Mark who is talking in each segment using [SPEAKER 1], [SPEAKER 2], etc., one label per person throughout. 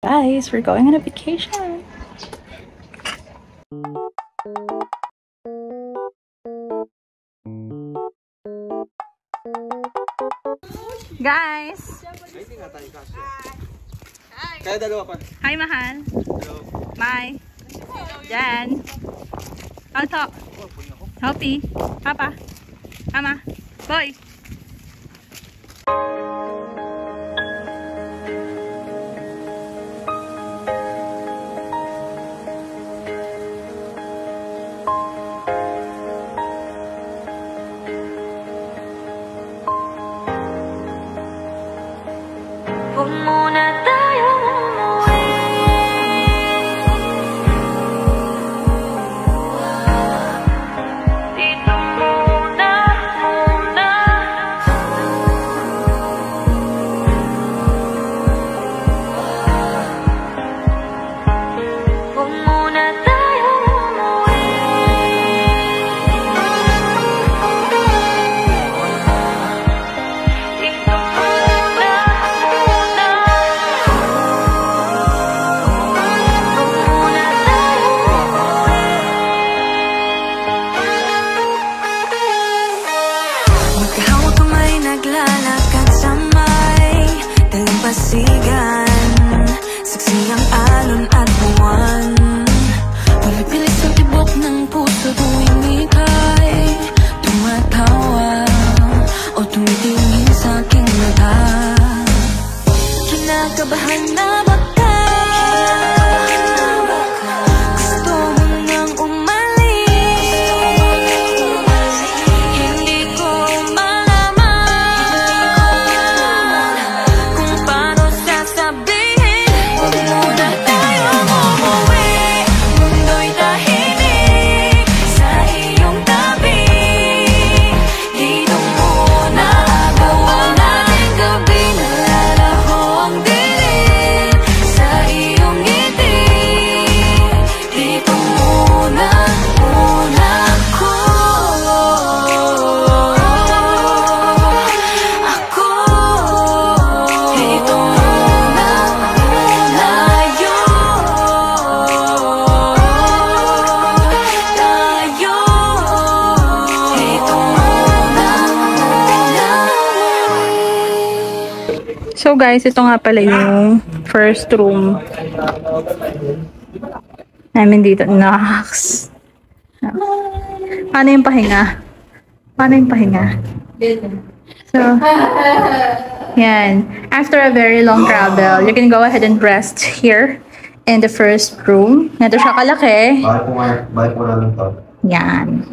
[SPEAKER 1] Guys, we're going on a vacation. Guys!
[SPEAKER 2] Kaya dalawa pa.
[SPEAKER 1] Hi, mahal.
[SPEAKER 2] Hello.
[SPEAKER 1] Bye. Jan. Alto. Healthy. Papa. Mama. Boy.
[SPEAKER 3] Saksi ang alon at buwan. Palipilis ang tibok ng puso tuwing ika'y tumatawa o tumitingin sa aking mata. Kinakabahan na baka gusto mo nang umalis. Hindi ko malaman kung paano sasabihin. Huwag muna tayo umuwi. Mundo'y tahimik sa iyong tabi. Dito muna gawa natin gabi. Nalalaho ang dilim sa iyong ngiti. Dito muna ako. Dito muna tayo. Dito muna.
[SPEAKER 1] So guys, ito nga pala yung first room namin dito. Nox. Paano yung pahinga? Paano yung pahinga? So, yan. After a very long travel, you can go ahead and rest here in the first room. Ito siya kalaki.
[SPEAKER 2] Bye po namin to.
[SPEAKER 1] Yan.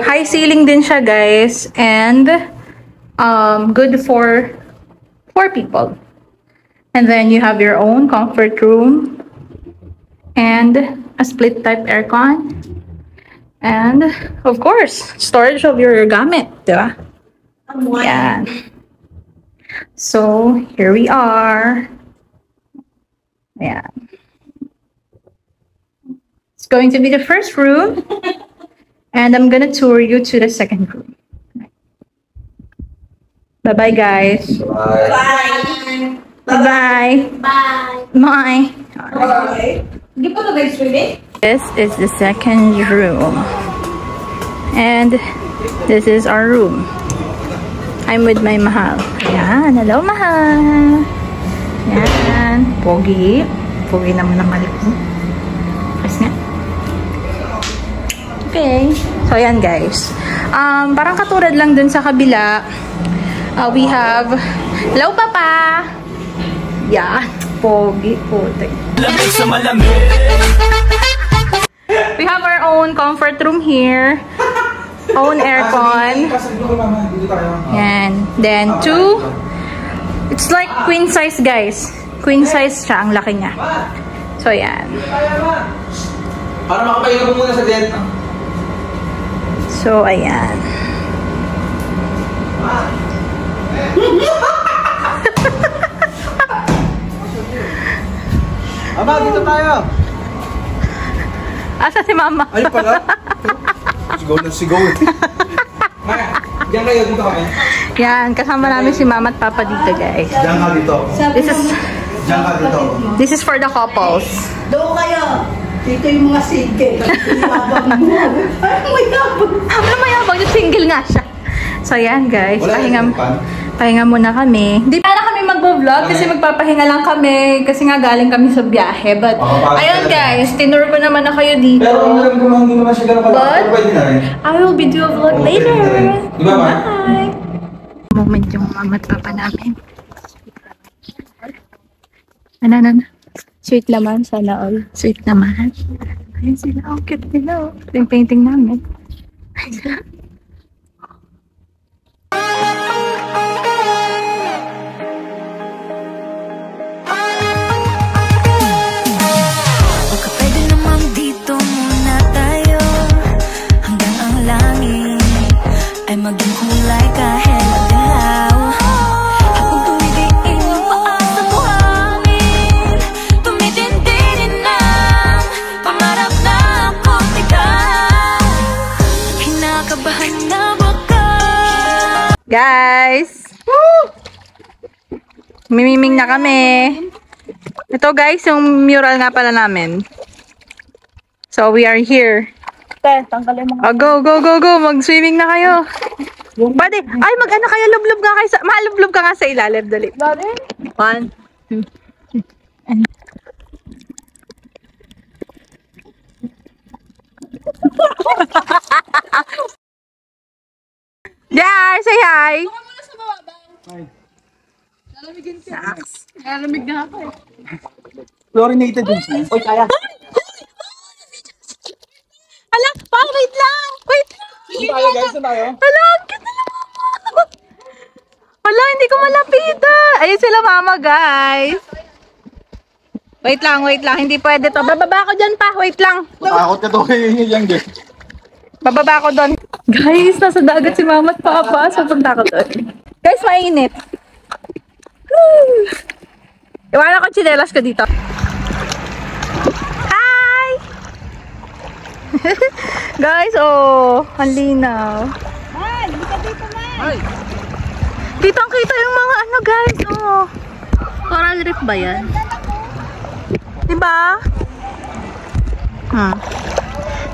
[SPEAKER 1] High ceiling din siya, guys. And good for 4 people. And then you have your own comfort room and a split type aircon. And of course, storage of your gamit, diba? Yan. So, here we are. Yeah. It's going to be the first room. And I'm gonna tour you to the second room. Bye-bye, guys.
[SPEAKER 2] Bye.
[SPEAKER 1] Bye-bye.
[SPEAKER 4] Bye.
[SPEAKER 1] Bye.
[SPEAKER 4] Bye. Hindi pa na swimming?
[SPEAKER 1] This is the second room. And this is our room. I'm with my mahal. Yan. Hello, mahal. Yan. Pogi. Pogi naman ang malik mo. Press nga. Okay. So, yan, guys. Parang katulad lang dun sa kabila. We have... Hello, Papa! Yeah. Pogi. Puti. We have our own comfort room here. Own aircon. Yan. Then, 2. It's like queen size, guys. Queen size siya. Ang laki niya. So, yan.
[SPEAKER 2] Para makapahinga po muna sa dent.
[SPEAKER 1] So, ayan.
[SPEAKER 2] Ama, dito tayo.
[SPEAKER 1] Asa si Mama?
[SPEAKER 2] Ayun pala. Sigaw na sigaw. Maya, diyan kayo, dito kami.
[SPEAKER 1] Yan, kasama namin si Mama at Papa dito, guys.
[SPEAKER 2] Diyan ka dito.
[SPEAKER 1] This is
[SPEAKER 2] Diyan ka dito.
[SPEAKER 1] This is for the couples.
[SPEAKER 5] Doon kayo. Dito yung mga single. Mayabang mo. Parang mayabang.
[SPEAKER 1] Ano mayabang? Single nga siya. So, yan guys.
[SPEAKER 2] Wala yung pan.
[SPEAKER 1] Pahinga muna kami. Hindi pa na kami mag-vlog kasi magpapahinga lang kami. Kasi nga galing kami sa biyahe. But, ayun guys. Tinur ko naman na kayo dito.
[SPEAKER 2] Pero alam ko hindi naman siya ganun pala. Pero pwede na rin.
[SPEAKER 1] I will be do a vlog later.
[SPEAKER 2] Di ba, Ma?
[SPEAKER 1] Bye! Moment yung mama at papa namin. Ano? Sweet naman, sana all. Sweet naman. Ayun sila, ang cute nila. Yung painting namin. Ayun sila.
[SPEAKER 3] Baka pwede naman dito muna tayo hanggang ang langit ay maging kulay kahit madilaw. Habang tumidiin ang paa sa buhangin, tumitindi rin ang pangarap na ako't ikaw. Kinakabahan na baka.
[SPEAKER 1] Guys! Woo! Mimiming na kami. Ito guys, yung mural nga pala namin. So, we are here. Go! Mag-swimming na kayo. Pwede. Ay, mag-ano kayo? Lublob nga kayo. Malublob ka nga sa ilalim. Dali. 1, 2. Yeah, say hi.
[SPEAKER 2] Chlorinated din siya. Oy, kaya.
[SPEAKER 1] Hala, wait lang. Wait.
[SPEAKER 2] Saan tayo guys? Saan tayo?
[SPEAKER 1] Hala, ang cute nila mama. Hala, hindi ko malapitan. Ayun sila mama, guys. Wait lang. Hindi pwede to. Bababa ko dyan pa. Wait lang.
[SPEAKER 2] Matakot ka to yung guys.
[SPEAKER 1] Bababa ko doon. Guys, nasa dagat si mama at papa. So, punta ko doon. Guys, mainit. Woo! Iwanan ko chinelas ko dito. Hi! Guys, oh. Ang linaw.
[SPEAKER 5] Ay, hindi ka dito, man.
[SPEAKER 1] Dito ang kita yung mga ano, guys. Oh. Coral reef ba yan? Diba?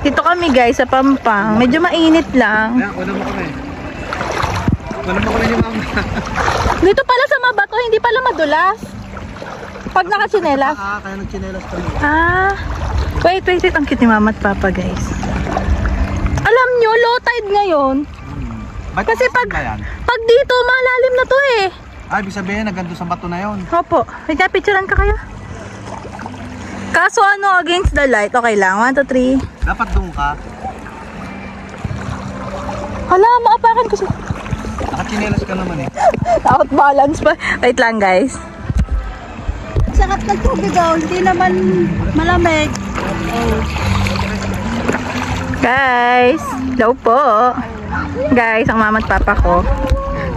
[SPEAKER 1] Dito kami guys sa Pampang. Medyo mainit lang.
[SPEAKER 2] Kaya, kunan mo kami. Kunan mo kami ni mama.
[SPEAKER 1] Dito pala sa mabato, hindi pala madulas. Pag nakatsinelas.
[SPEAKER 2] Kaya nagchinelas kami.
[SPEAKER 1] Wait. Ang cute ni mama at papa guys. Alam nyo, low tide ngayon. Kasi pag dito, malalim na to eh.
[SPEAKER 2] Ay, ibig sabihin, nagando sa bato na yon.
[SPEAKER 1] Opo. May picturean ka kayo? Kaso ano, against the light, okay lang. 1, 2, 3.
[SPEAKER 2] Dapat doon ka.
[SPEAKER 1] Hala, maapakan ko siya.
[SPEAKER 2] Nakachinelas ka naman eh.
[SPEAKER 1] Out balance pa. Wait lang guys.
[SPEAKER 5] Sarap ng tubig, oh. Hindi naman malamig.
[SPEAKER 1] Guys, hello po. Guys, ang mama at papa ko.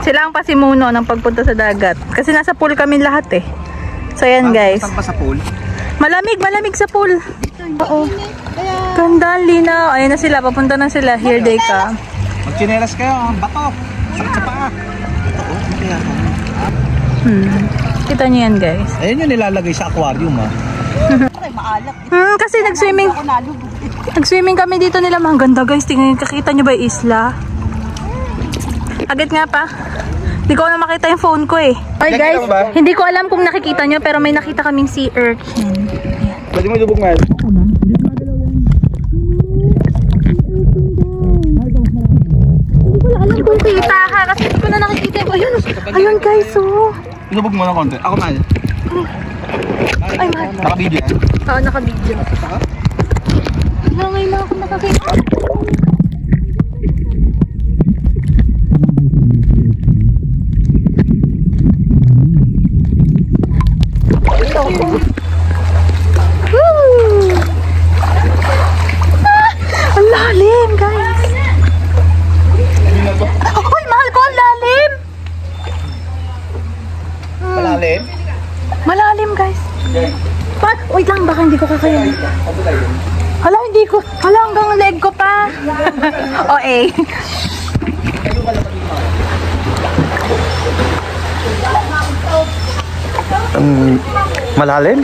[SPEAKER 1] Sila ang pasimuno ng pagpunta sa dagat. Kasi nasa pool kami lahat eh. So yan guys.
[SPEAKER 2] Saan pa sa pool?
[SPEAKER 1] Malamig sa pool. Oo. Ganda, linaw. Ayun na sila, papunta na sila. Here they come.
[SPEAKER 2] Magchinelas kayo, ang bato. Sakit sa paa.
[SPEAKER 1] Kita niyo yan guys.
[SPEAKER 2] Ayun yung nilalagay sa aquarium ah.
[SPEAKER 5] Ay, maalat.
[SPEAKER 1] Kasi nag-swimming kami dito nila. Ang ganda guys. Tingnan, kakita niyo ba yung isla? Agad nga pa. Hindi ko na makita yung phone ko eh. Okay guys, hindi ko alam kung nakikita nyo pero may nakita kaming sea urchin.
[SPEAKER 2] Pwede mo lubog nga.
[SPEAKER 1] Hindi ko alam kung kita ka kasi hindi ko na nakikita. Ayun guys, oh.
[SPEAKER 2] Lubog mo ng konti. Ako man.
[SPEAKER 1] Ay, man.
[SPEAKER 2] Naka-video yan?
[SPEAKER 1] Oo, naka-video. Ngayon na ako nakakita. Ang lalim, guys. Uy, mahal ko, ang lalim.
[SPEAKER 2] Malalim?
[SPEAKER 1] Malalim, guys. Wait lang, baka hindi ko kakayanin. Hala, hindi ko. Hala, hanggang leg ko pa. O, eh.
[SPEAKER 2] Malalim?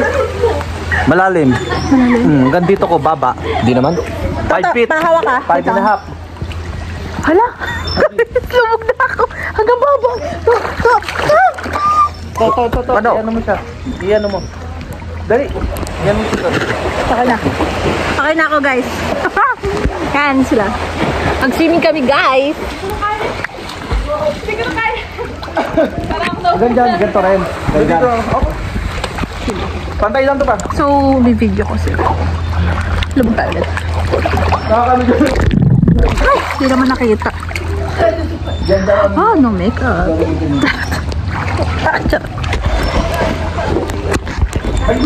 [SPEAKER 2] Malalim. Hanggang dito ko, baba. Di naman. 5 feet.
[SPEAKER 5] Mahawak ka.
[SPEAKER 2] 5 and a half.
[SPEAKER 1] Hala! Lumog na ako! Hanggang baba!
[SPEAKER 2] Ano? Iyan mo siya. Iyan mo. Dali. Iyan mo siya.
[SPEAKER 1] Okay na. Okay na ako, guys. Yan sila. Mag-swimming kami, guys.
[SPEAKER 2] Hanggang dyan. Ganito rin. Hanggang dyan. Pantay lang to pa.
[SPEAKER 1] So, bibidyo ko sila. Lumog tayo ulit.
[SPEAKER 2] Nakakano dyan.
[SPEAKER 1] Ay, hindi naman nakita. Oh, no makeup.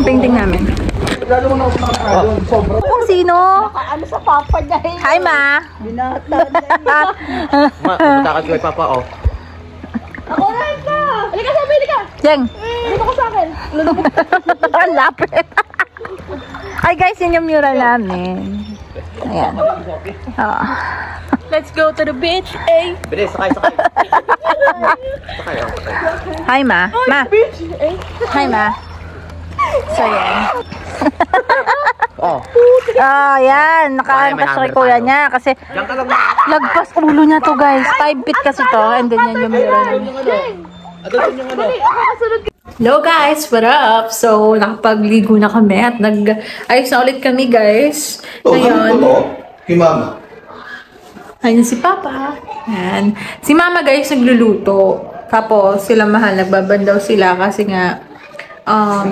[SPEAKER 1] Painting namin.
[SPEAKER 2] Lalo mo na ako nakakano. Sobra.
[SPEAKER 1] Kung sino?
[SPEAKER 5] Ano sa papa niya eh.
[SPEAKER 1] Hi, Ma.
[SPEAKER 5] Binata niya.
[SPEAKER 2] Matakas ko kay Papa, oh.
[SPEAKER 5] Ako rin ka. Halika sabi, halika.
[SPEAKER 1] Jeng.
[SPEAKER 5] Halika ko sa akin.
[SPEAKER 1] Ang lapit. Ay, guys, yun yung mural namin. Ayan.
[SPEAKER 5] Let's go to the beach, eh.
[SPEAKER 2] Bilis, sakay. Sakay, oh.
[SPEAKER 1] Hi, Ma. Ma. Hi, Ma. So, yan.
[SPEAKER 2] Oh.
[SPEAKER 1] Ah, yan. Nakaangkas kay kuya niya kasi
[SPEAKER 2] Diyan ka lang.
[SPEAKER 1] lagpas ulo niya to, guys. 5 feet kasi to. And then yan yung mural namin. Hello guys, what up? So, nakapagligo na kami at nag-ayos na ulit kami, guys. Ngayon,
[SPEAKER 2] Kay Mama.
[SPEAKER 1] ayun si Papa. Yan. Si Mama, guys, nagluluto. Tapos, sila mahal, nagbabandaw sila kasi nga,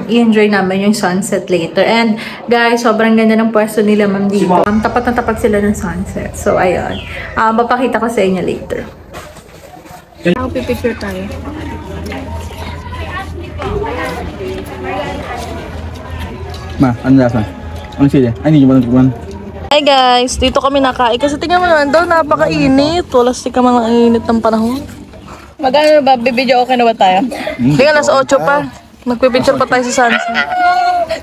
[SPEAKER 1] i-enjoy namin yung sunset later. And, guys, sobrang ganda ng pwesto nila, ma'am, dito. Tapat na tapat sila ng sunset. So, ayun. Papakita ko sa inyo later. Ako, pipicture tayo.
[SPEAKER 2] Ma, ano lasa? Ano sila? Ay, hindi nyo ba natutunan?
[SPEAKER 5] Hi guys, dito kami nakain kasi tingnan mo naman daw napakainit. Walas ka man ang init ng panahon. Magano ba? Bibidyo okay na ba tayo? Hindi ka nasa 8 pa. Magpipicture pa tayo sa sunset.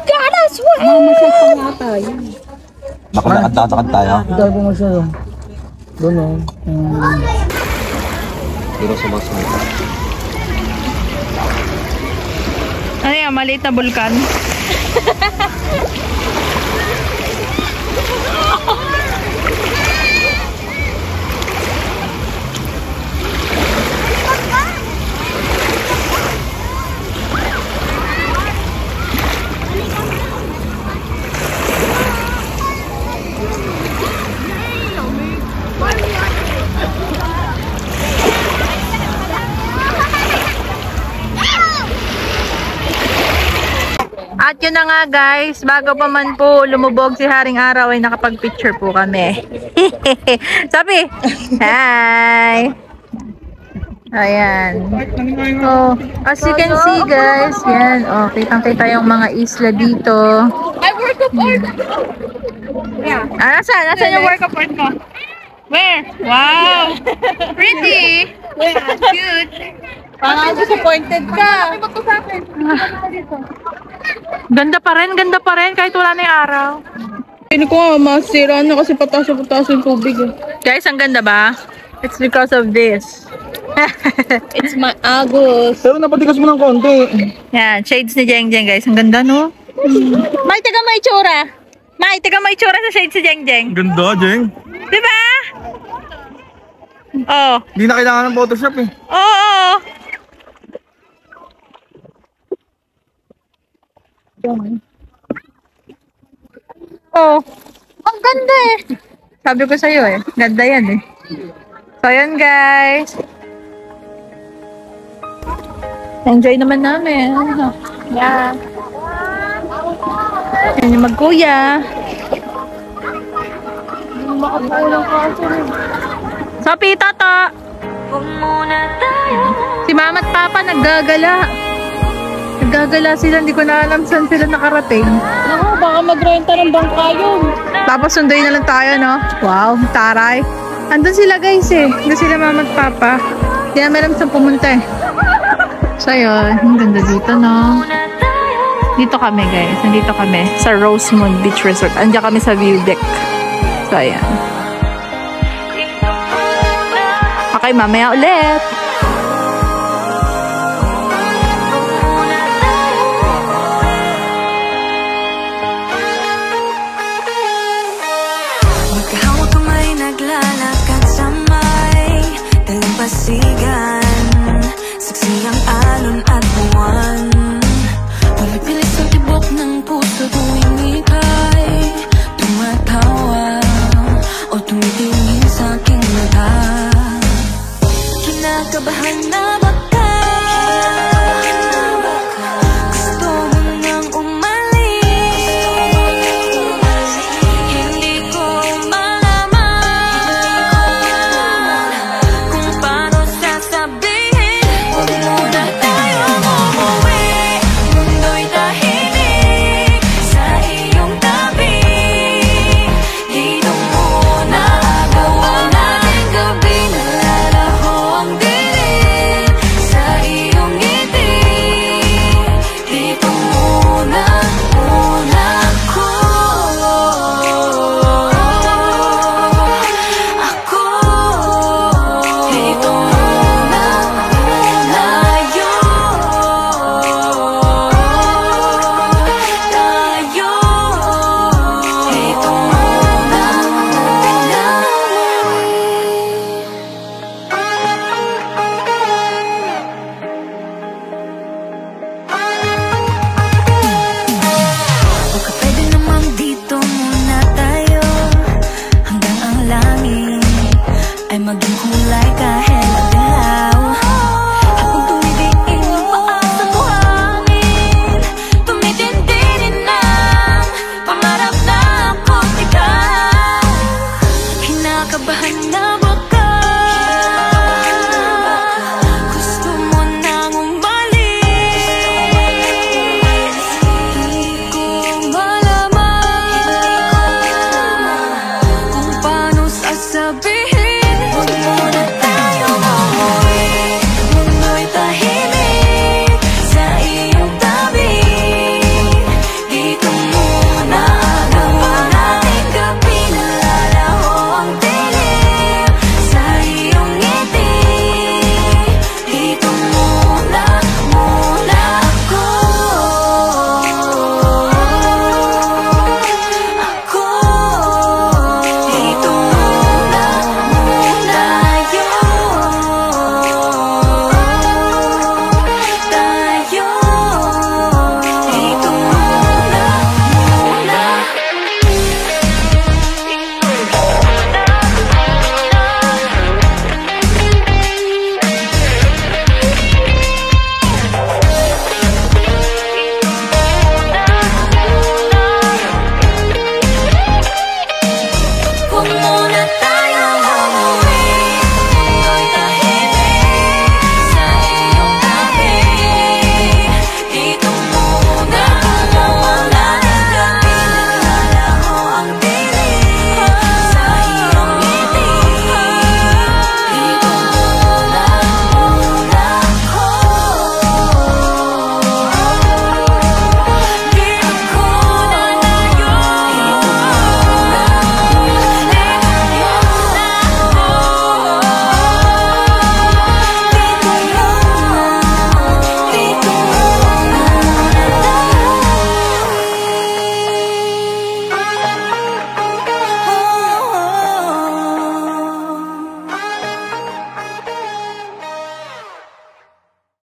[SPEAKER 5] Ganas! Mamasyal pa nga tayo.
[SPEAKER 2] Baka nakadakad tayo.
[SPEAKER 5] Dahil po masyal.
[SPEAKER 2] Doon, oh. Pero sumasunod.
[SPEAKER 1] Ano yan? Maliit na bulkan? At yun na nga guys, bago pa man po lumubog si Haring Araw ay nakapag-picture po kami. Sabi! Hi! Ayan. Oh, as you can see guys, yan. Oh, kitang-kita yung mga isla dito.
[SPEAKER 5] Ay, work of art!
[SPEAKER 1] Nasaan? Nasaan yung work of art mo? Where? Wow! Pretty! Cute!
[SPEAKER 5] Parang disappointed ka.
[SPEAKER 1] Ganda pa rin kahit wala na yung araw.
[SPEAKER 5] Hindi ko nga masira na kasi pataas yung tubig eh.
[SPEAKER 1] Guys, ang ganda ba? It's because of this.
[SPEAKER 5] It's my Agus.
[SPEAKER 2] Pero napatikas mo ng konti.
[SPEAKER 1] Yan, shades ni Jeng Jeng guys. Ang ganda no? May taga may itsura. May taga may itsura sa shades ni Jeng Jeng.
[SPEAKER 2] Ganda, Jeng.
[SPEAKER 1] Diba? Oh.
[SPEAKER 2] Hindi na kailangan ng Photoshop eh.
[SPEAKER 1] Oo. Oh. Ang ganda eh. Sabi ko sa'yo eh. Ganda yan eh. So, yun guys. Enjoy naman namin. Yeah. Yan yung magkuya. Sophie, Toto. Si Mama at Papa naggagala. Naggagala sila. Hindi ko na alam saan sila nakarating.
[SPEAKER 5] Ako, baka magrenta ng bangka yun.
[SPEAKER 1] Tapos sunduin na lang tayo, no? Wow, taray. Andun sila guys eh. Andun sila Mama at Papa. Hindi namin alam saan pumunta eh. So yun, ang ganda dito, no? Dito kami guys. Nandito kami sa Rosemoon Beach Resort. Andiyan kami sa view deck. So ayan. Okay, mamaya ulit.
[SPEAKER 3] Tumipilit sa tibok ng puso tuwing ika'y tumatawa o tumitingin sa aking mata. Kinakabahan na